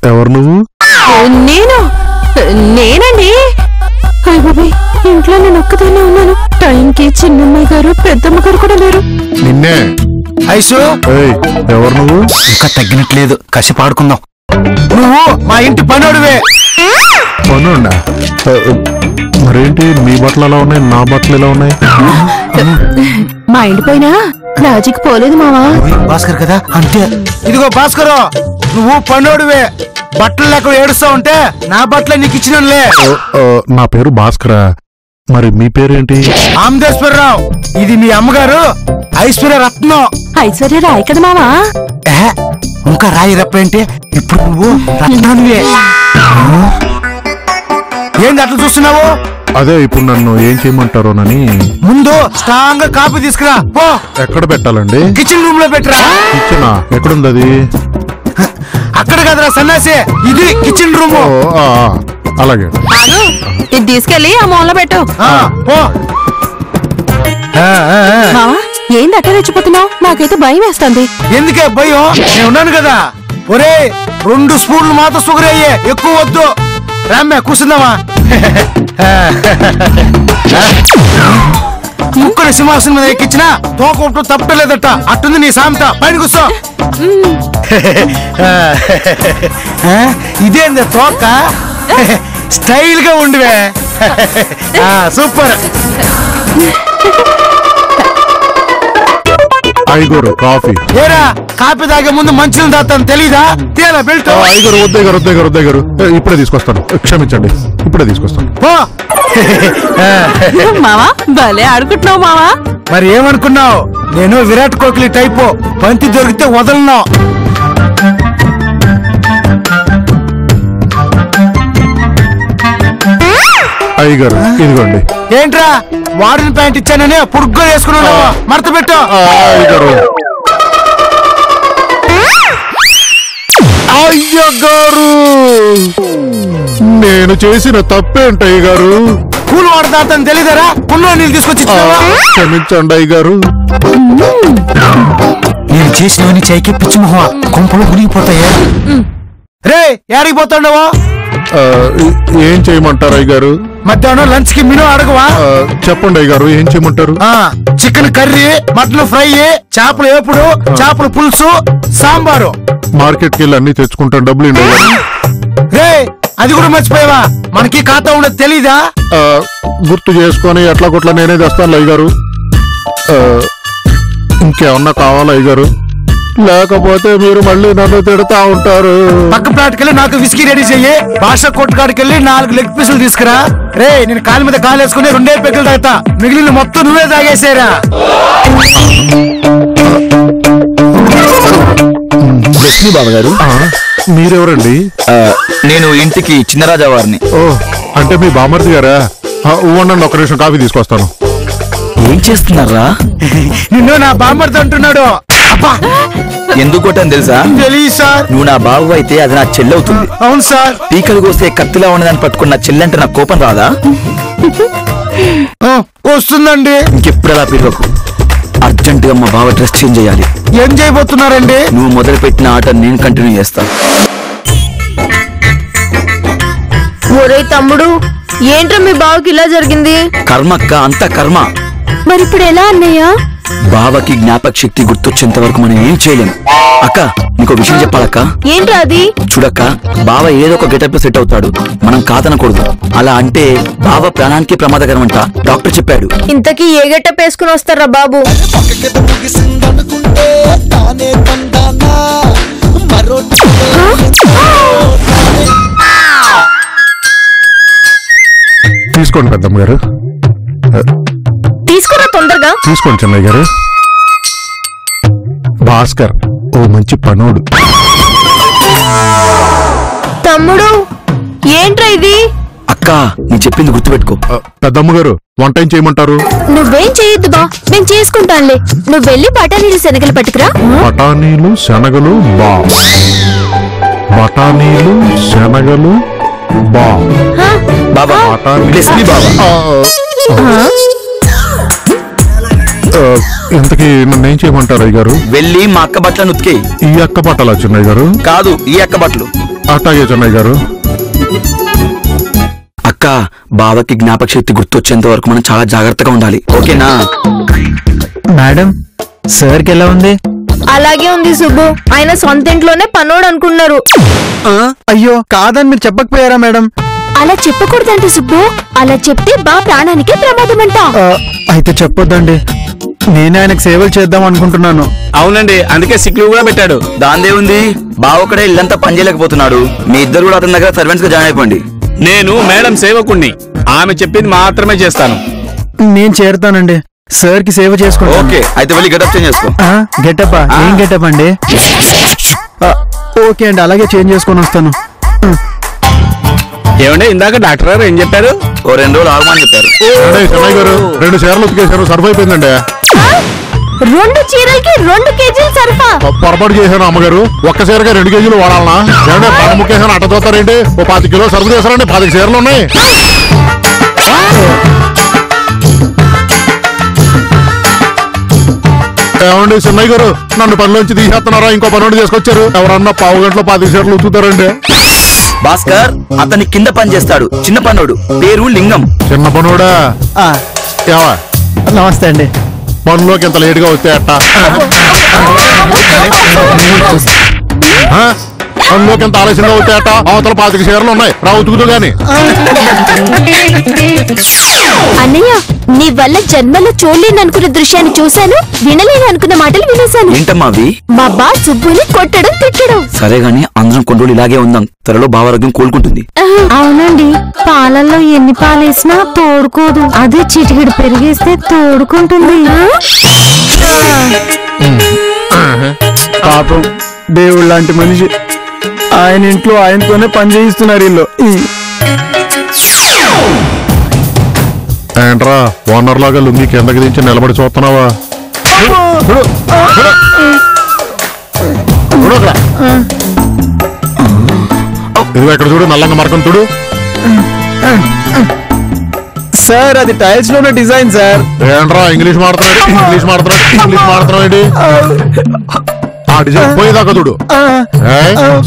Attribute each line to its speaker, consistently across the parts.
Speaker 1: ఎవరు నువ్వు?
Speaker 2: నేనండి. అయ్య బాబాయ్, ఇంట్లో నేను ఒక్కదాన్నే ఉన్నాను. టైంకి చిన్నమ్మాయి గారు పెద్దమ్మ గారు కూడా లేరు.
Speaker 1: నిన్నే.
Speaker 3: ఐసు,
Speaker 1: ఎవరు నువ్వు?
Speaker 3: ఇంకా తగ్గినట్లేదు, కసి పాడుకుందాం. నువ్వు మా ఇంటి పనోడివే.
Speaker 1: పనుండా? మరేంటి మీ బట్టలు ఎలా ఉన్నాయి, నా బట్టలు ఎలా ఉన్నాయి?
Speaker 2: మా ఇంటి పైన రాజీకి పోలేదు మావా.
Speaker 3: భాస్కర్ కదా, అంతే. ఇదిగో భాస్కరు, నువ్వు పనోడివే. బట్టలు లేక ఏడుస్తా ఉంటే నా బట్టలే నీకు ఇచ్చినలే.
Speaker 1: నా పేరు భాస్కరా. మరి మీ పేరేంటి?
Speaker 3: ఆమదేశ్వరరావు. ఇది మీ అమ్మగారు ఐశ్వర్య రత్నం.
Speaker 2: ఐశ్వర్య రాయ్ కదా మావా.
Speaker 3: ఇంకా రాయి రప్పేంటి? ఇప్పుడు నువ్వు రత్నానివే. ఏంది అట్లా చూస్తున్నావు?
Speaker 1: అదే ఇప్పుడు నన్ను ఏం చేయమంటారోనని.
Speaker 3: ముందు స్ట్రాంగ్ గా కాఫీ తీసుకురా. పో.
Speaker 1: ఎక్కడ పెట్టాలండి?
Speaker 3: కిచెన్ రూమ్ లో పెట్టరా.
Speaker 1: కిచెనా? ఎక్కడుంది అది?
Speaker 3: అక్కడ కదరా సన్నాసి, ఇది కిచెన్ రూమ్.
Speaker 1: అలాగే.
Speaker 2: ఇది తీసుకెళ్లి ఆ మూలలో పెట్టు.
Speaker 3: పో.
Speaker 2: మావా, ఏంది అట్లా రెచ్చిపోతున్నావు? నాకైతే భయం వేస్తుంది.
Speaker 3: ఎందుకే భయం? నేను ఉన్నాను కదా. ఒరే, 2 స్పూన్లు మాత్రం షుగర్ అయ్యే, ఎక్కువ వద్దు. రామ్మే కూర్చుందామా? కుక్కని సింహాసనం మీద ఎక్కించినా తోక ఉంటూ తప్పలేదట. అట్టుంది నీ సామెత. పైన కూర్చో. ఇదేంది తోక? స్టైల్ గా ఉండివే. సూపర్.
Speaker 1: ఐగోరు కాఫీ.
Speaker 3: ఏరా, కాఫీ తాగే ముందు మంచిని తాతాను తెలీదా? తేలా బెల్ట్.
Speaker 1: ఐగోరు వద్దేగారు. ఇప్పుడే తీసుకొస్తాను. క్షమించండి, ఇప్పుడే తీసుకొస్తాను.
Speaker 2: మావా, భలే ఆడుకుంటున్నావు మావా.
Speaker 3: మరి ఏమనుకున్నావు? నేను విరాట్ కోహ్లీ టైపు. బంతి దొరికితే వదలను.
Speaker 1: అయ్యగారు ఇదిగోండి.
Speaker 3: ఏంట్రా, వాడిన ప్యాంట్ ఇచ్చానని పురుగ్గా వేసుకున్నావు. మడత పెట్టు.
Speaker 1: అయ్యగారు, నేను చేసిన తప్పేంటి అయ్యగారు?
Speaker 3: పూలు వాడతాను తెలీదరా? పుల్లో నీళ్ళు తీసుకొచ్చి
Speaker 1: క్షమించండి అయ్యగారు.
Speaker 3: నేను చేసినవని చైకి పిచ్చి మొహ కొంపలు మునిగిపోతాయా? రే, యాడికి పోతాండవా?
Speaker 1: ఏం చేయమంటారు అయ్యగారు?
Speaker 3: మధ్యాహ్నం లంచ్ కి మెనూ అడగవా?
Speaker 1: చెప్పండి అయ్యగారు, ఏం చేయమంటారు?
Speaker 3: చికెన్ కర్రీ, మటన్ ఫ్రై, చేపలు వేపుడు, చేపల పులుసు, సాంబారు.
Speaker 1: మార్కెట్కి వెళ్ళి అన్ని తెచ్చుకుంటాను. డబ్బులు ఏంటి?
Speaker 3: రే, అది కూడా మర్చిపోయావా? మనకి ఖాతా ఉండదు తెలీదా?
Speaker 1: గుర్తు చేసుకొని ఎట్లా కొట్లా నేనే తెస్తాను అయ్యగారు. ఇంకేమన్నా కావాలా అయ్యగారు? లేకపోతే మీరు మళ్ళీ నన్ను తిడతా ఉంటారు.
Speaker 3: పక్క ప్లాట్కెళ్ళి నాకు విస్కీ రెడీ చెయ్యి. భాష కొట్టుకాడికెళ్ళి 4 లెగ్ పీసులు తీసుకురా. రే, నేను కాలు మీద కాలు వేసుకుని 2 పెగ్గులు తాగుతా. మిగిలిన మొత్తం నువ్వే తాగేసేరా.
Speaker 4: లక్ష్మీ బాబు గారు,
Speaker 1: మీరెవరండి?
Speaker 4: నేను ఇంటికి చిన్నరాజా వారిని.
Speaker 1: ఓ, అంటే మీ బామర్ది గారా? ఉండండి, 1 నిమిషం కాఫీ తీసుకొస్తాను.
Speaker 4: ఏం చేస్తున్నారా?
Speaker 3: నిన్ను నా బామర్ది అంటున్నాడు.
Speaker 4: ఎందుకు కొట్టని తెలుసా?
Speaker 3: తెలియదు సార్.
Speaker 4: నువ్వు నా బాబు అయితే అది నా చెల్లవుతుంది.
Speaker 3: అవును సార్.
Speaker 4: పీకలు కోస్తే కత్తిలా ఉన్నదాన్ని పట్టుకున్న చెల్లంటే నాకు కోపం రాదా?
Speaker 3: వస్తుందండి.
Speaker 4: ఇంకెప్పుడు అలా పిలవకు. అర్జెంట్ గా మా బావ డ్రెస్ చేంజ్ చేయాలి.
Speaker 3: ఏం చేయబోతున్నారండి?
Speaker 4: నువ్వు మొదలు పెట్టిన ఆట నేను కంటిన్యూ చేస్తా.
Speaker 2: ఒరే తమ్ముడు, ఏంట్రా మీ బావకి ఇలా జరిగింది?
Speaker 4: కర్మక్క, అంత కర్మ.
Speaker 2: మరి ఇప్పుడు ఎలా అన్నయ్య?
Speaker 4: బావకి జ్ఞాపక శక్తి గుర్తొచ్చేంత వరకు మనం ఏం చేయలేం. అక్క, నీకో విషయం చెప్పాలక్క.
Speaker 2: ఏంట్రా అది?
Speaker 4: చూడక్క, బావ ఏదో ఒక గెటప్ సెట్ అవుతాడు, మనం కాదనకూడదు. అలా అంటే బావ ప్రాణానికి ప్రమాదకరం అంట డాక్టర్ చెప్పాడు.
Speaker 2: ఇంతకీ ఏ గెటప్ వేసుకుని వస్తారా బాబు?
Speaker 1: తీసుకోండి పెద్దమ్మ గారు.
Speaker 2: తీసుకురా తొందరగా.
Speaker 1: తీసుకోండి చెన్నయ్య గారు. భాస్కర్ ఓ మంచి పనోడు.
Speaker 2: తమ్ముడు, ఏంట్రా ఇది?
Speaker 4: అక్క, నేను చెప్పింది గుర్తుపెట్టుకో.
Speaker 1: పెద్దమ్మ గారు, వంట ఏం చేయమంటారు?
Speaker 2: నువ్వేం చేయొద్దు బా, నేను చేసుకుంటానులే. నువ్వు వెళ్ళి బఠానీలు శనగలు పట్టుకురా.
Speaker 1: బఠానీలు శనగలు బా. బఠానీలు శనగలు
Speaker 4: బాబా bless me బాబా.
Speaker 1: ఇంతకీ నన్ను ఏం చేయమంటారు అయ్య గారు?
Speaker 4: వెళ్ళి మా అక్క బట్టలను ఉతికేయి.
Speaker 1: ఈ అక్క బట్టలా చిన్నయ్య గారు?
Speaker 4: కాదు, ఈ అక్క బట్టలు.
Speaker 1: అట్టాగే చిన్నయ్య గారు.
Speaker 4: అక్క, బావకి జ్ఞాపక శక్తి గుర్తొచ్చేంత వరకు మనం చాలా జాగ్రత్తగా ఉండాలి, ఓకేనా?
Speaker 3: మేడం, సార్కి ఎలా ఉంది?
Speaker 2: అలాగే ఉంది సుబ్బు. ఆయన సొంత ఇంట్లోనే పనోడు అనుకున్నారు.
Speaker 3: అయ్యో కాదని మీరు చెప్పకపోయారా మేడం?
Speaker 2: అలా చెప్పకూడదంటే సుబ్బు, అలా చెప్తే బా ప్రాణానికి ప్రమాదమంట.
Speaker 3: అయితే చెప్పొద్దండి, నేనే ఆయనకు సేవలు చేద్దాం అనుకుంటున్నాను.
Speaker 5: అవునండి, అందుకే సిక్ లీవ్ కూడా పెట్టాడు.
Speaker 4: దాందే ఉంది, బావ ఒకడే ఇల్లంతా పని చేయలేకపోతున్నాడు. మీ ఇద్దరు కూడా అతని దగ్గర సర్వెంట్స్ గా జాయిన్ అయిపోండి.
Speaker 5: నేను మేడం సేవకుణ్ణి, ఆమె చెప్పింది మాత్రమే చేస్తాను.
Speaker 3: నేను చేరుతానండి, సార్కి సేవ చేసుకుంటాను.
Speaker 4: ఓకే, అయితే వెళ్ళి గెటప్ చేంజ్ చేసుకో.
Speaker 3: గెటప్ ఏం గెటప్ అండి? ఓకే అండి, అలాగే చేంజ్ చేసుకొని వస్తాను.
Speaker 5: ఏమంటే ఇందాక డాక్టర్ గారు ఏం చెప్పారు?
Speaker 4: ఓ 2 రోజులు ఆగమని చెప్పారు.
Speaker 1: చిన్నయ్య గారు 2 చీరలు ఉతికేశారు, సర్వ్ అయిపోయిందండి.
Speaker 2: 2 చీరలకి 2 కేజీలు సరఫా.
Speaker 1: పొరపాటు చేశాను అమ్మగారు. ఒక్క చీరగా 2 కేజీలు వాడాలనా? ఏమంటే బాగా ముక్కేసాను, అట్ట చూస్తారేంటి? ఓ 25 కిలో సరుకు చేశారండి, 10 చీరలు ఉన్నాయి. ఏమండి చిన్నయ్య గారు, నన్ను పనిలోంచి తీసేస్తున్నారా? ఇంకో పని చేసుకొచ్చారు. ఎవరన్నా పావు గంటలో 10 చీరలు ఉతుకుతారండి.
Speaker 4: భాస్కర్ అతని కింద పని చేస్తాడు, చిన్న పనోడు, పేరు లింగం.
Speaker 1: చిన్న పనోడా?
Speaker 3: నమస్తే అండి.
Speaker 1: పనులోకి ఎంత లేట్ గా వస్తే అట్ట? పనులోకి ఎంత ఆలస్యంగా వస్తే అట్ట? అవతల 25 చీరలు ఉన్నాయి, రా ఉతుకుతూ గాని.
Speaker 2: అన్నయ్య, నీ వల్ల జన్మలో చూడలేననుకున్న దృశ్యాన్ని చూశాను, వినలేని అనుకున్న మాటలు వినేశాను.
Speaker 4: ఏంటమ్మా అవి?
Speaker 2: మా బా సుబ్బుని కొట్టడం తిట్టడం.
Speaker 4: సరే గాని అందరం కొన్ని రోజులు ఇలాగే ఉందాం, త్వరలో భావారోగ్యం కోలుకుంటుంది.
Speaker 2: అవునండి, పాలల్లో ఎన్ని పాలేసినా తోడుకోదు, అదే చిటికెడు పెరిగేస్తే తోడుకుంటుంది.
Speaker 3: పాపం దేవుడు లాంటి మనిషి, ఆయన ఇంట్లో ఆయనతోనే పని చేయిస్తున్నారు వీళ్ళు.
Speaker 1: ఏంట్రా ఓనర్ లాగా లుంగి కిందకి దించి నిలబడి చూస్తున్నావా? ఇదిగో ఇక్కడ చూడు, నల్లంగా మరకం చూడు.
Speaker 3: సార్ అది టైల్స్ లోనే డిజైన్ సార్.
Speaker 1: ఏంట్రా ఇంగ్లీష్ మాడుతున్నాడు ఏంటి? ఆ డిజైన్ పోయేదాకా చూడు.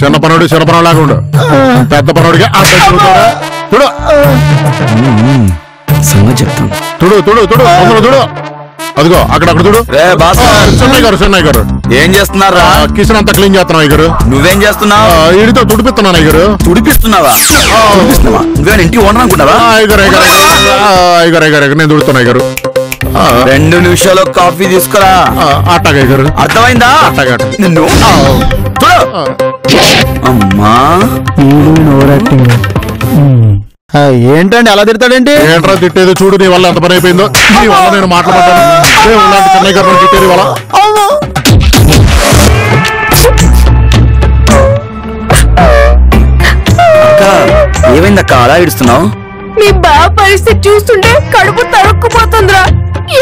Speaker 1: చిన్న పనుడు చిన్న పనుడు లాగా ఉండు, పెద్ద పనుడికి చూడు.
Speaker 4: సంగతి చెప్తాను.
Speaker 1: చూడు అదిగో అక్కడ చూడు. చెన్నై గారు
Speaker 4: ఏం చేస్తున్నారా?
Speaker 1: కిచెన్ అంతా క్లీన్ చేస్తున్నావు అయ్యారు.
Speaker 4: నువ్వేం చేస్తున్నావు?
Speaker 1: ఈడితో తుడిపిస్తున్నాను అయ్యారు.
Speaker 4: తుడిపిస్తున్నావా? నువ్వేనా ఇంటికి ఓనర్ అనుకుంటావా?
Speaker 1: అయ్యారు నేను తుడుతున్నా అయ్యారు.
Speaker 4: 2 నిమిషాలు కాఫీ తీసుకురా.
Speaker 1: అట్టగా అయ్యారు,
Speaker 4: అర్థమైందా? నిన్ను అమ్మా
Speaker 3: ఏంటండి అలా తిడతాడేంటి?
Speaker 1: ఏంట్రా తిట్టేది? చూడు నీ వల్ల ఎంత పని అయిపోయిందో. నీ వల్ల నేను మాట్లాడతాను. చెన్నై గారు తిట్టేది వల్ల.
Speaker 4: ఏమైందక్క అలా ఏడుస్తున్నావు?
Speaker 2: మీ బా పరిస్థితి చూస్తుంటే కడుపు తరుక్కుపోతుందిరా,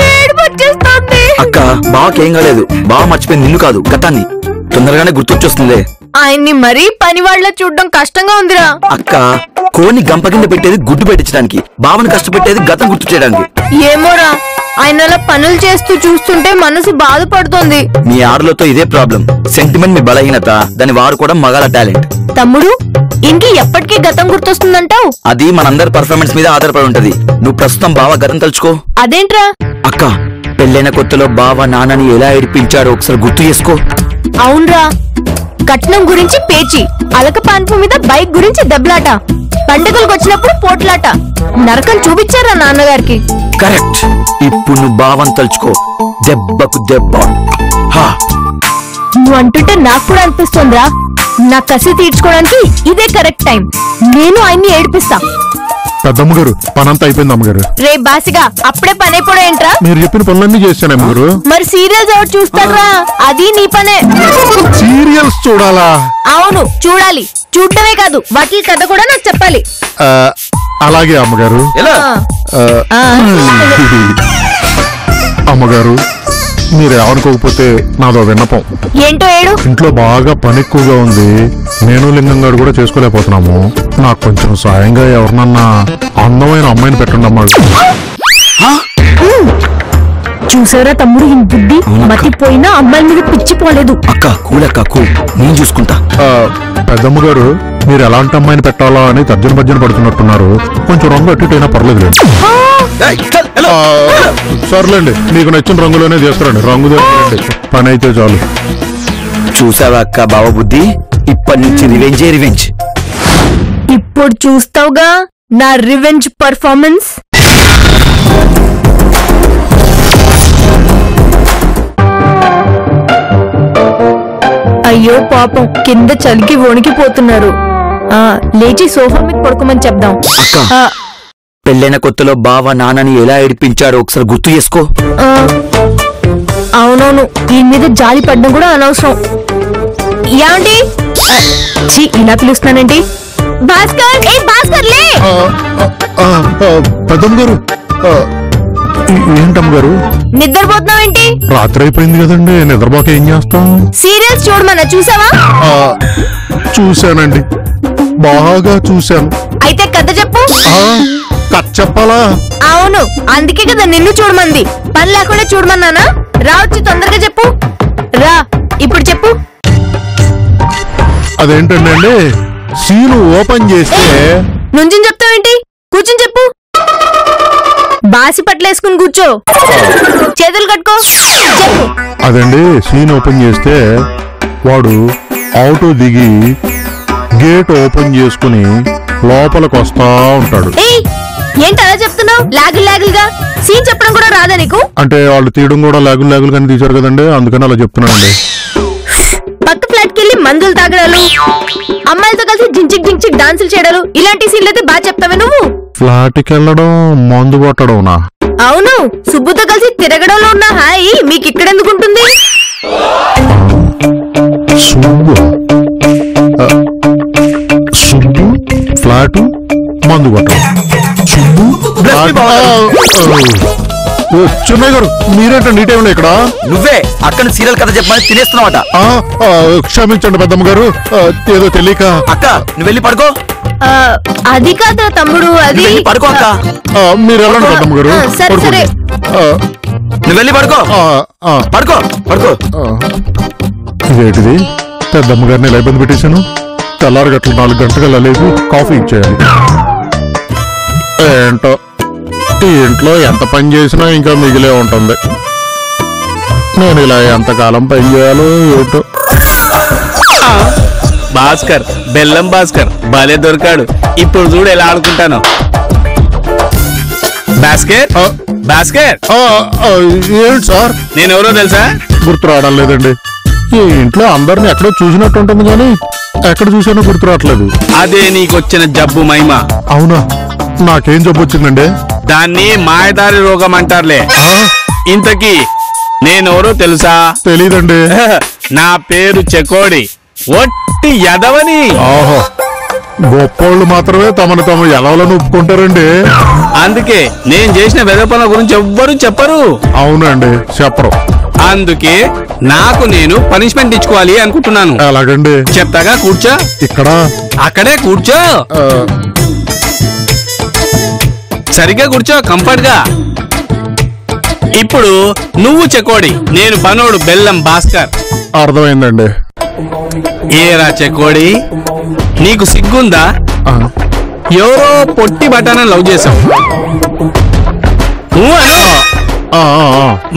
Speaker 2: ఏడుపు వచ్చేస్తుంది.
Speaker 4: అక్క బావకేం కాలేదు, బావ మర్చిపోయింది నిన్ను కాదు గతాన్ని. తొందరగానే గుర్తొచ్చేస్తుందిలే.
Speaker 2: ఆయన్ని మరీ పని వాళ్ళ చూడడం కష్టంగా ఉందిరా.
Speaker 4: అక్క కోని గంప కింద పెట్టేది గుడ్డు పెట్టించడానికి, బావని కష్టపెట్టేది గతం గుర్తు చేయడానికి.
Speaker 2: ఏమోరా, ఆయన అలా పనులు చేస్తూ చూస్తుంటే మనసు బాధపడుతుంది.
Speaker 4: మీ ఆడలతో ఇదే ప్రాబ్లం, సెంటిమెంట్ మీ బలహీనత, దాన్ని వాడుకోవడం మగాల టాలెంట్.
Speaker 2: తమ్ముడు, ఇంకి ఎప్పటికీ గతం గుర్తొస్తుందంటావు?
Speaker 4: అది మనందరి పర్ఫార్మెన్స్ మీద ఆధారపడి ఉంటది. నువ్వు ప్రస్తుతం బావ గతం తలుచుకో.
Speaker 2: అదేంట్రా?
Speaker 4: అక్క పెళ్ళైన కొత్తలో బావ నాన్నని ఎలా ఏడిపించాడో ఒకసారి గుర్తు చేసుకో.
Speaker 2: అవునరా, కట్నం గురించి పేచి, అలక పాన్పు మీద బైక్ గురించి దెబ్బలాట, పండుగలకు వచ్చినప్పుడు పోట్లాట, నరకం చూపించారా నాన్నగారికి.
Speaker 4: కరెక్ట్. ఇప్పుడు నువ్వు బావని తలుచుకో, దెబ్బకు దెబ్బ.
Speaker 2: నువ్వు అంటుంటే నాకు కూడా అనిపిస్తుందిరా, నా కసి తీర్చుకోవడానికి ఇదే కరెక్ట్ టైం. నేను ఆయన్ని ఏడిపిస్తా.
Speaker 1: పెద్దమ్మ గారు పనంతా అయిపోయింది అమ్మగారు.
Speaker 2: రే బాసిగా, అప్పుడే పని అయిపోవడం ఏంట్రా?
Speaker 1: మీరు చెప్పిన పనులన్నీ చేశాను అమ్మగారు.
Speaker 2: మరి సీరియల్స్ ఎవరు చూస్తారా? అది నీ పనే.
Speaker 1: సీరియల్స్ చూడాలా?
Speaker 2: అవును చూడాలి, చూడటమే కాదు వాటి కథ కూడా నాకు చెప్పాలి.
Speaker 1: అలాగే అమ్మగారు.
Speaker 4: ఎలా?
Speaker 1: అమ్మగారు మీరు ఏమనుకోకపోతే నాదో విన్నపం.
Speaker 2: ఏంటో ఏడు.
Speaker 1: ఇంట్లో బాగా పని ఎక్కువగా ఉంది. నేను లింగం గారు కూడా చేసుకోలేకపోతున్నాము. నాకు కొంచెం సాయంగా ఎవరినన్నా అందమైన అమ్మాయిని పెట్టండి అమ్మా.
Speaker 2: చూసారా తమ్ముడు, ఈ బుద్ధి మతిపోయినా అమ్మాయిల మీద పిచ్చిపోలేదు.
Speaker 4: అక్క కూలక్క కూల్, నేను చూసుకుంటా.
Speaker 1: పెద్దమ్మ గారు, మీరు ఎలాంటి అమ్మాయిని పెట్టాలా అని తర్జన భర్జన పడుతున్నట్టున్నారు. కొంచెం రంగు అట్టిటైనా పర్లేదు. సర్లేండి, మీకు నచ్చిన రంగులోనే చేస్తారండి. రంగు చేస్తారండి, పని అయితే చాలు.
Speaker 4: చూసావా అక్క బావ బుద్ధి? ఇప్పటి నుంచి రివెంజే రివెంజ్.
Speaker 2: ఇప్పుడు చూస్తావుగా నా రివెంజ్ పర్ఫార్మెన్స్. అయ్యో పాపం, కింద చలికి వణికిపోతున్నారు. లేచి సోఫా మీద పడుకోమని చెప్దాం.
Speaker 4: అక్క, పెళ్ళైన కొత్తలో బావ నాన్నని ఎలా ఏడిపించాడో ఒకసారి గుర్తు చేసుకో.
Speaker 2: అవునవును, ఈ మీద జాలి పడడం కూడా అనవసరం. ఏమండి, ఇలా పిలుస్తున్నానండి. భాస్కర్, ఏ భాస్కర్ లే.
Speaker 1: పెద్దమ్మ గారు, ఏంటమ్మ గారు
Speaker 2: నిద్రపోతున్నావేంటి?
Speaker 1: రాత్రి అయిపోయింది కదండి, నిద్రపోక ఏం చేస్తాం?
Speaker 2: సీరియల్స్ చూడమన్నా, చూసావా?
Speaker 1: చూశానండి, బాగా చూశాను.
Speaker 2: అయితే కథ చెప్పు.
Speaker 1: కథ చెప్పాలా?
Speaker 2: అవును, అందుకే కదా నిన్ను చూడమంది. పని లేకుండా చూడమన్నానా? రావచ్చు, తొందరగా చెప్పు. రా, ఇప్పుడు చెప్పు.
Speaker 1: అదేంటండి అండి, సీను ఓపెన్ చేస్తే
Speaker 2: నుంచుని చెప్తావేంటి? కూర్చుని చెప్పు. బాసి పట్లేసుకుని కూర్చో, చేతులు కట్టుకో, చెప్పు.
Speaker 1: అదండి, సీన్ ఓపెన్ చేస్తే వాడు ఆటో దిగి గేట్ ఓపెన్ చేసుకుని లోపలికి వస్తా ఉంటాడు.
Speaker 2: ఏంటి అలా చెప్తున్నావు? లాగులుగా సీన్ చెప్పడం కూడా రాదా నీకు?
Speaker 1: అంటే వాళ్ళు తీయడం కూడా లాగులుగానే తీశారు కదండి, అందుకని అలా చెప్తున్నానండి.
Speaker 2: పక్క ఫ్లాట్ కి వెళ్ళి మందులు తాగడాలు, అమ్మాయిలతో కలిసి జించిక్ డాన్సులు చేయడాలు, ఇలాంటి సీన్లు అయితే బాగా చెప్తావే నువ్వు.
Speaker 1: ఫ్లాట్కి వెళ్ళడం, మందు కొట్టడం.
Speaker 2: అవును, సుబ్బుతో కలిసి తిరగడంలో ఉన్న హాయి మీకు ఇక్కడెందుకు ఉంటుంది?
Speaker 1: సుబ్బు ఫ్లాట్, మందు కొట్టడం. చిన్నయ్య గారు, మీరేంటండి ఈ టైంలో ఇక్కడ?
Speaker 4: నువ్వే అక్కని సీరియల్ కథ చెప్పమని తినేస్తున్నావట.
Speaker 1: క్షమించండి పెద్దమ్మ గారు, ఏదో తెలియక.
Speaker 4: అక్క నువ్వు వెళ్ళి పడుకో.
Speaker 2: అది కాదా తమ్ముడు, అది
Speaker 4: పడుకో అక్క.
Speaker 1: మీరు వెళ్ళండి పెద్దమ్మ గారు.
Speaker 2: సరే సరే,
Speaker 4: నువ్వు వెళ్ళి పడుకో. పడుకో పడుకో.
Speaker 1: ఇదేంటిది, పెద్దమ్మ గారిని ఇలా ఇబ్బంది పెట్టేశాను. తెల్లారి గట్ల 4 గంటలు లేచి కాఫీ ఇచ్చేయాలి. ఏంటో ఈ ఇంట్లో ఎంత పని చేసినా ఇంకా మిగిలే ఉంటుంది. నేను ఇలా ఎంతకాలం పని చేయాలో ఏటో.
Speaker 5: భాస్కర్, బెల్లం భాస్కర్ భలే దొరికాడు. ఇప్పుడు చూడు ఎలా ఆడుకుంటాను. భాస్కర్, భాస్కర్.
Speaker 1: ఏంటి సార్?
Speaker 5: నేనెవరో తెలుసా?
Speaker 1: గుర్తు రావడం లేదండి. ఈ ఇంట్లో అందరిని ఎక్కడో చూసినట్టు ఉంటుంది కానీ ఎక్కడ చూసానో గుర్తు రావట్లేదు.
Speaker 5: అదే నీకొచ్చిన జబ్బు మహిమ.
Speaker 1: అవునా? నాకేం జబ్బు వచ్చిందండి?
Speaker 5: దాన్ని మాయదారి రోగం అంటారులే. ఇంతకీ నేనెవరో తెలుసా?
Speaker 1: తెలీదండి.
Speaker 5: నా పేరు చెకోడి, ఒట్టి యదవని.
Speaker 1: ఓహో, గొప్పోళ్ళు మాత్రమే తమను తాము ఎదవలను ఒప్పుకుంటారండి.
Speaker 5: అందుకే నేను చేసిన వెద పనుల గురించి ఎవ్వరూ చెప్పరు.
Speaker 1: అవునండి, చెప్పరు.
Speaker 5: అందుకే నాకు నేను పనిష్మెంట్ ఇచ్చుకోవాలి అనుకుంటున్నాను.
Speaker 1: ఎలాగండి?
Speaker 5: చెప్తాగా, కూర్చో.
Speaker 1: ఇక్కడ?
Speaker 5: అక్కడే కూర్చో. సరిగ్గా కూర్చో, కంఫర్ట్ గా. ఇప్పుడు నువ్వు చెకోడి, నేను పనోడు బెల్లం భాస్కర్.
Speaker 1: అర్థమైందండి.
Speaker 5: ఏరా చెకోడి, నీకు సిగ్గుందా? ఎవరో పొట్టి బటాన లవ్ చేసావు.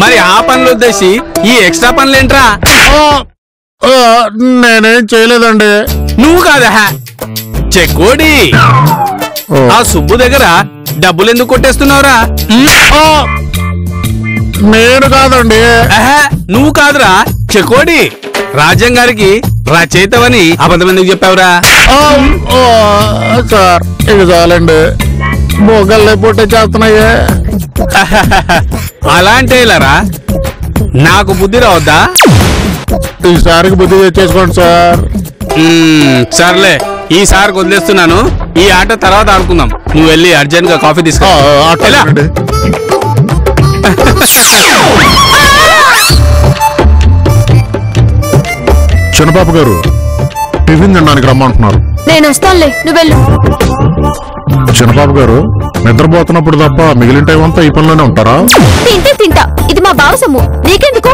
Speaker 5: మరి ఆ పనులు వద్దేసి ఈ ఎక్స్ట్రా పనులేంట్రా?
Speaker 1: నేనేం చేయలేదండి.
Speaker 5: నువ్వు కాదా చెకోడి? ఆ సుబ్బు దగ్గర డబ్బులు ఎందుకు కొట్టేస్తున్నావురా?
Speaker 1: నేను కాదండి.
Speaker 5: నువ్వు కాదురా చెకోడి. రాజ్యం గారికి రచయితవని అబద్ధం ఎందుకు చెప్పావురా?
Speaker 1: సార్, ఇది చాలండి, మొగల్లే పుట్టే చేస్తున్నాయే.
Speaker 5: అలాంటి ఇలారా నాకు బుద్ధి రావద్దా?
Speaker 1: ఈసారికి బుద్ధి తెచ్చేసుకోండి సార్.
Speaker 5: సర్లే, ఈసారి వదిలేస్తున్నాను. ఈ ఆట తర్వాత ఆడుకుందాం. నువ్వు వెళ్ళి అర్జెంట్ గా కాఫీ తీసుకో.
Speaker 1: చిన్నపాప గారు టిఫిన్ తినడానికి రమ్మంటున్నారు.
Speaker 2: నేను వస్తానులే, నువ్వు వెళ్ళు.
Speaker 1: చిన్నపాప గారు నిద్రపోతున్నప్పుడు తప్ప మిగిలిన టైం అంతా ఈ పనిలోనే ఉంటారా?
Speaker 2: తింటే తింటా, ఇది మా బావ సొమ్ము, నీకెందుకు?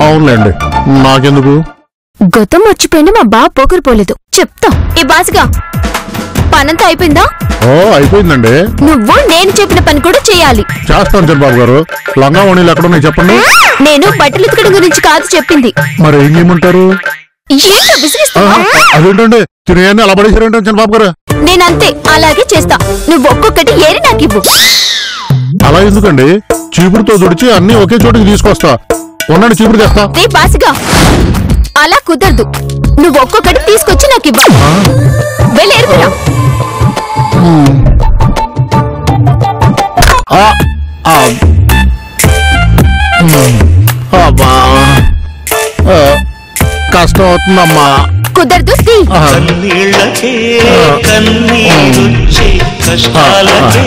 Speaker 1: అవునులేండి, నాకెందుకు?
Speaker 2: గతం మర్చిపోయిన మా బావ పోకరు పోలేదు, చెప్తా. ఈ బాసిగా పనంతా అయిపోయిందా?
Speaker 1: ఓ అయిపోయిందండి.
Speaker 2: నువ్వు నేను చెప్పిన పని కూడా చేయాలి.
Speaker 1: చేస్తాను చిన్నబాబు గారు. లంగా ఓణీలు ఎక్కడ ఉన్నాయి చెప్పండి.
Speaker 2: నేను బట్టలు ఉతకడం గురించి కాదు చెప్పింది.
Speaker 1: మరి ఏం చేయమంటారు?
Speaker 2: ఏంటో విసిగిస్తావా?
Speaker 1: అదేంటండి తినేయన్ని అలా పడేసారేంటండి చిన్నబాబు గారు?
Speaker 2: నేనంతే, అలాగే చేస్తా. నువ్వు ఒక్కొక్కటి ఏరి నాకు ఇవ్వు.
Speaker 1: అలా ఎందుకండి? చీపురుతో తుడిచి అన్ని ఒకే చోటుకి తీసుకొస్తా. ఉన్నాడు చీపురు తెస్తా.
Speaker 2: బాసిగా అలా కుదరదు. నువ్వు ఒక్కొక్కటి తీసుకొచ్చి నాకు ఇవ్వు. వెళ్ళి ఎరుకురా.
Speaker 1: కష్టం అవుతుందమ్మా.
Speaker 2: కుదరదు.
Speaker 6: కన్నీళ్ళకే కన్నీళ్ళొచ్చే, కష్టాలకే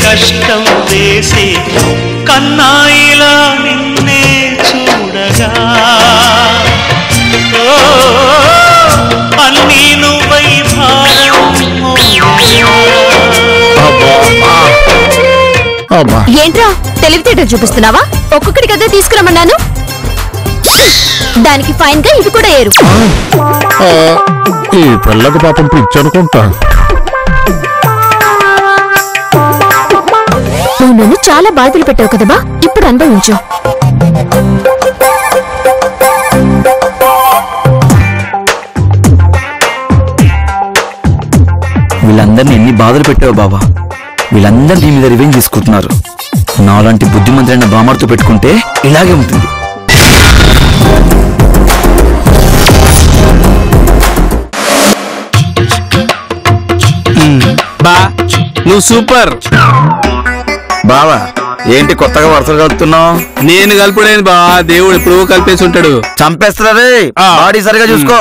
Speaker 6: కష్టం వేసే, కన్నాయిలా నిన్నే చూడగా అన్నీ నువ్వై
Speaker 2: ఏంట్రా తెలివితేటలు చూపిస్తున్నావా? ఒక్కొక్కటి కదా తీసుకురమ్మన్నాను. దానికి ఫైన్ గా ఇది కూడా ఏరు.
Speaker 1: ఈ పిల్లకి పాపం పిచ్చి అనుకుంటా.
Speaker 2: నువ్వు నన్ను చాలా బాధలు పెట్టావు కదబా, ఇప్పుడు అనుభవించు.
Speaker 4: వీళ్ళందరినీ ఎన్ని బాధలు పెట్టావు బాబా. వీళ్ళందరూ నీ మీద రివెంజ్ తీసుకుంటున్నారు. నాలాంటి బుద్ధిమంతులైన బామర్తో పెట్టుకుంటే ఇలాగే ఉంటుంది.
Speaker 5: బా నువ్వు సూపర్.
Speaker 4: బావా ఏంటి కొత్తగా వరుసలు కలుపుతున్నావు?
Speaker 5: నేను కలుపుడేంది బా, దేవుడు ఎప్పుడూ కలిపేసి ఉంటాడు.
Speaker 4: చంపేస్తున్నారే, బాడీ సరిగా చూసుకో.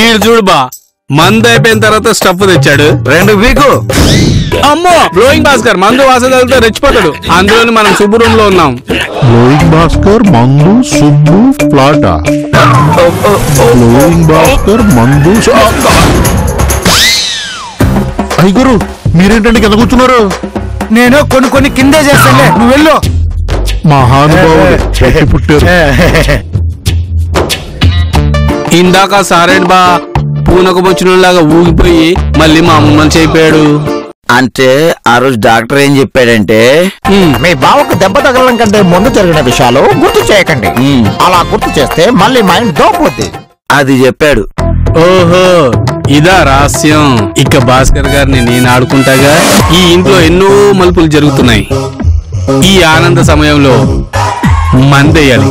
Speaker 5: ఈడు చూడు బా, మందు అయిపోయిన తర్వాత స్టఫ్ తెచ్చాడు.
Speaker 4: 2 వీకు.
Speaker 5: అమ్మో బ్లోయింగ్ భాస్కర్ మందు వాసన తగిలితే రెచ్చిపోతాడు. అందులోని మనం సుబ్బు రూమ్ లో ఉన్నాం.
Speaker 1: బ్లోయింగ్ భాస్కర్ మందు సుబ్బు ఫ్లాట్. బ్లోయింగ్ భాస్కర్ మందు. అయ్యగారు మీరేంటండి కింద కూర్చున్నారు?
Speaker 3: నేను కొన్ని కిందే చేస్తానులే, నువ్వు వెళ్ళు.
Speaker 1: మహానుభావుడు చెట్టి పుట్టారు.
Speaker 5: ఇందాక సారేడు బా పూనకు వచ్చినలాగా ఊగిపోయి మళ్ళీ మామూలు మనిషి అయిపోయాడు.
Speaker 4: అంటే ఆ రోజు డాక్టర్ ఏం చెప్పాడంటే,
Speaker 7: మీ బావకు దెబ్బ తగలడం కంటే ముందు జరిగిన విషయాలు గుర్తు చేయకండి. అలా గుర్తు చేస్తే మళ్ళీ మైండ్ దోపుద్ది.
Speaker 4: అది చెప్పాడు.
Speaker 5: ఓహో ఇదా రహస్యం. ఇక భాస్కర్ గారిని నేను ఆడుకుంటాగా. ఈ ఇంట్లో ఎన్నో మలుపులు జరుగుతున్నాయి. ఈ ఆనంద సమయంలో మందేయాలి.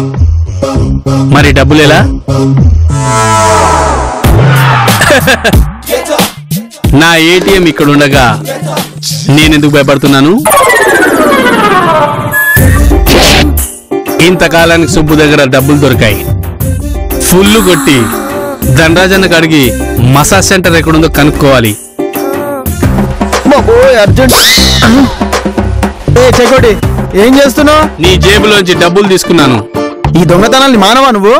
Speaker 5: మరి డబ్బులు ఎలా? నా ఏటీఎం ఇక్కడ ఉండగా నేనెందుకు భయపడుతున్నాను? ఇంతకాలానికి సుబ్బు దగ్గర డబ్బులు దొరికాయి. ఫుల్లు కొట్టి ధనరాజన్న కాడికి మసాజ్ సెంటర్ ఎక్కడుందో కనుక్కోవాలి.
Speaker 3: చెకోటి ఏం చేస్తున్నావు?
Speaker 5: నీ జేబులోంచి డబ్బులు తీసుకున్నాను.
Speaker 3: ఈ దొంగతనాన్ని మానవా నువ్వు?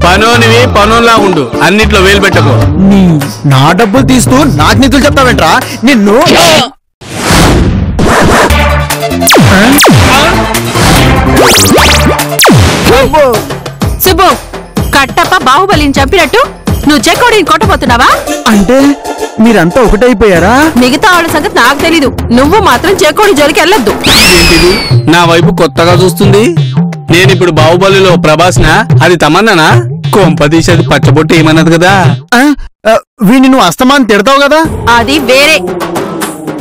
Speaker 5: పనోనివి పనోలా ఉండు, అన్నిట్లో వేలు పెట్టకు.
Speaker 3: నా డబ్బులు తీస్తూ నాకు నిధులు చెప్తావేంట్రా నిన్ను?
Speaker 8: సుబ్బు కట్టప్ప బాహుబలిని చంపినట్టు నువ్వు చెక్కోడిని కొట్టబోతున్నావా?
Speaker 3: అంటే మీరంతా ఒకటైపోయారా?
Speaker 8: మిగతా వాళ్ళ సంగతి నాకు తెలీదు. నువ్వు మాత్రం చెక్కోడి జోలికి వెళ్ళొద్దు.
Speaker 5: ఏంటిది నా వైపు కొత్తగా చూస్తుంది? నేనిప్పుడు బాహుబలిలో ప్రభాస్నా? అది తమన్నానా? కొంపదీసేది పచ్చబొట్టు ఏమన్నది కదా.
Speaker 3: వీడిని నువ్వు అస్తమాన్ తిడతావు కదా.
Speaker 8: అది వేరే.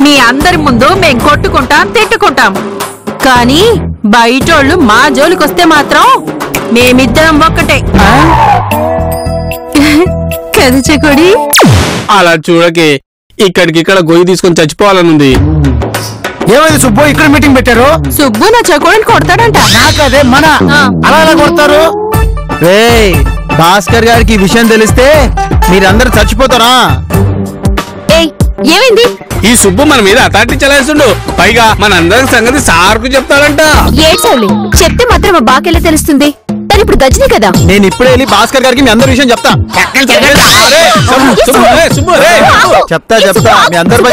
Speaker 8: మీ అందరి ముందు మేం కొట్టుకుంటాం తిట్టుకుంటాం, కానీ బయటోళ్ళు మా జోలికొస్తే మాత్రం మేమిద్దరం ఒక్కటే కదా చెకోడి.
Speaker 5: అలా చూడకే, ఇక్కడికిక్కడ గొయ్యి తీసుకొని చచ్చిపోవాలనుంది.
Speaker 3: ఏమైంది సుబ్బు ఇక్కడ మీటింగ్ పెట్టారు?
Speaker 8: సుబ్బు నా చెకోడిని కొడతాడంట.
Speaker 3: నాకదే మన అలా ఎలా కొడతారు? భాస్కర్ గారికి ఈ విషయం తెలిస్తే మీరందరూ చచ్చిపోతారా?
Speaker 2: ఏమైంది?
Speaker 5: ఈ సుబ్బు మన మీద అథారిటీ చలాయిస్తుండు. పైగా మన అందరి సంగతి సార్కు చెప్తాడంట.
Speaker 2: ఏడ్చాలి చెప్తే మాత్రం మా బాకెలా తెలుస్తుంది? గారు ఇప్పుడు గజని కదా.
Speaker 3: నేను ఇప్పుడే వెళ్ళి భాస్కర్ గారికి మీ అందరి విషయం చెప్తా. చెప్తా మీ అందరి పై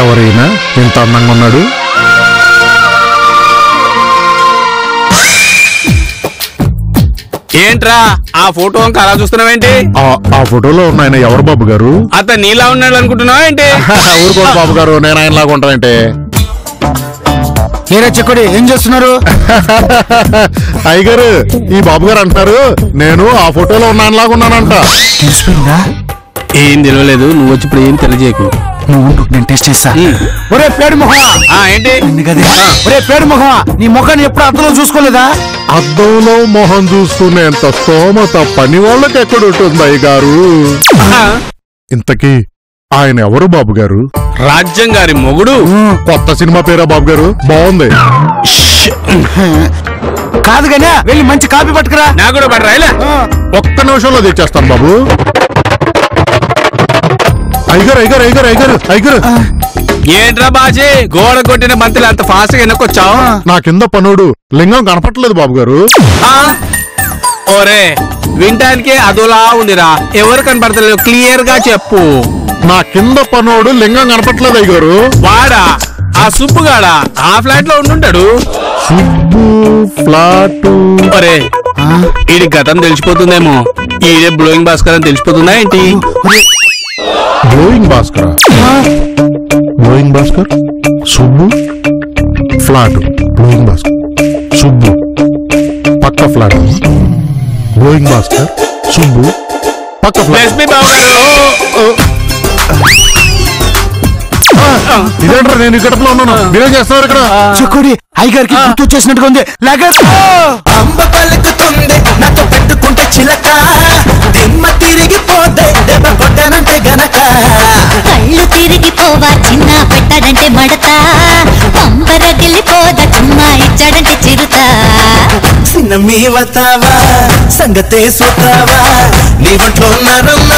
Speaker 1: ఎవరైనా ఇంత అందంగా ఉన్నాడు?
Speaker 5: ఏంట్రా ఆ ఫోటో ఇంకా అలా చూస్తున్నావేంటి?
Speaker 1: ఆ ఫోటోలో ఉన్న ఆయన ఎవరు బాబు గారు?
Speaker 5: అతను నీలా ఉన్నాడు అనుకుంటున్నావా ఏంటి?
Speaker 1: ఊరుకోండి బాబు గారు, నేను ఆయనలాగా ఉంటానంటే.
Speaker 3: ఏరా చెక్కుడి ఏం చేస్తున్నారు?
Speaker 1: అయ్యగారు, ఈ బాబు గారు అంటున్నారు నేను ఆ ఫోటోలో ఉన్న ఆయనలాగా ఉన్నానంట.
Speaker 3: తెలిసిపోయిందా?
Speaker 5: ఏం తెలియలేదు, నువ్వు వచ్చి ఇప్పుడు ఏం తెలియజేయకు.
Speaker 3: నువ్వు నేను టెస్ట్ చేస్తా. ఒరే పేడు మొహమా,
Speaker 5: ఏంటి
Speaker 3: ఒరే పేడు మొహమా, నీ ముఖాన్ని ఎప్పుడు అద్దంలో చూసుకోలేదా?
Speaker 1: అద్దంలో మొహం చూసుకునేంత స్తోమత పని వాళ్ళకి ఎక్కడ ఉంటుంది అయ్యగారు? ఇంతకీ ఆయన ఎవరు బాబు గారు?
Speaker 5: రాజ్యం గారి మొగుడు.
Speaker 1: కొత్త సినిమా పేరా బాబు గారు? బాగుంది.
Speaker 3: కాదు గానీ వెళ్ళి మంచి కాపీ పట్టుకురా.
Speaker 5: నాకు కూడా పడరా.
Speaker 1: ఒక్క నిమిషంలో తెచ్చేస్తాను బాబు. అయ్యగారు అయ్యగారు అయ్యగారు అయ్యగారు అయ్యగారు
Speaker 5: ఏంట్రా బాజీ, గోడ కొట్టిన బంతులు అంత ఫాస్ట్ గా వెనక్కొచ్చావు?
Speaker 1: నా కింద పనుడు లింగం కనపట్లేదు బాబు గారు.
Speaker 5: ఓరే వినటానికి అదోలా ఉందిరా, ఎవరు కనపడతలేదు, క్లియర్ గా చెప్పు.
Speaker 1: నా కింద పనోడు లింగం కనపట్లేదు అయ్యగారు.
Speaker 5: వాడా? ఆ సుబ్బుగాడా ఆ ఫ్లాట్ లో ఉండుంటాడు.
Speaker 1: సుబ్బు ఫ్లాట్.
Speaker 5: ఒరే ఈడి గతం తెలిసిపోతుందేమో, ఈడే బ్లోయింగ్ భాస్కర్ అని తెలిసిపోతుందా ఏంటి?
Speaker 1: Blowing Bhaskar, blowing Bhaskar, Subbu flat, blowing Bhaskar, Subbu పక్క ఫ్లాట్, బ్లోయింగ్ భాస్కర్, సుబ్బు పక్క ఫ్లాట్. ఇదేంట్రా, నేను ఈ గడపలో ఉన్నాను, మీరేం చేస్తున్నారు ఇక్కడ?
Speaker 3: చెక్కుడి అయ్యగారికి గుర్తు వచ్చేసినట్టుగా ఉంది.
Speaker 9: అంబ పలుకుతుంది నాతో పెట్టుకుంటే చిలక, దిమ్మ తిరిగిపోతే దెబ్బ కొట్టానంటే గనక,
Speaker 10: కళ్ళు తిరిగిపోవా చిన్న పెట్టాడంటే మడత, పంపరగిలిపోదా చుమ్మా ఇచ్చాడంటే చిరుత.
Speaker 9: చిన్న మీ వతావా సంగతే సుతావా, నీ ఒంట్లో నరమ్మ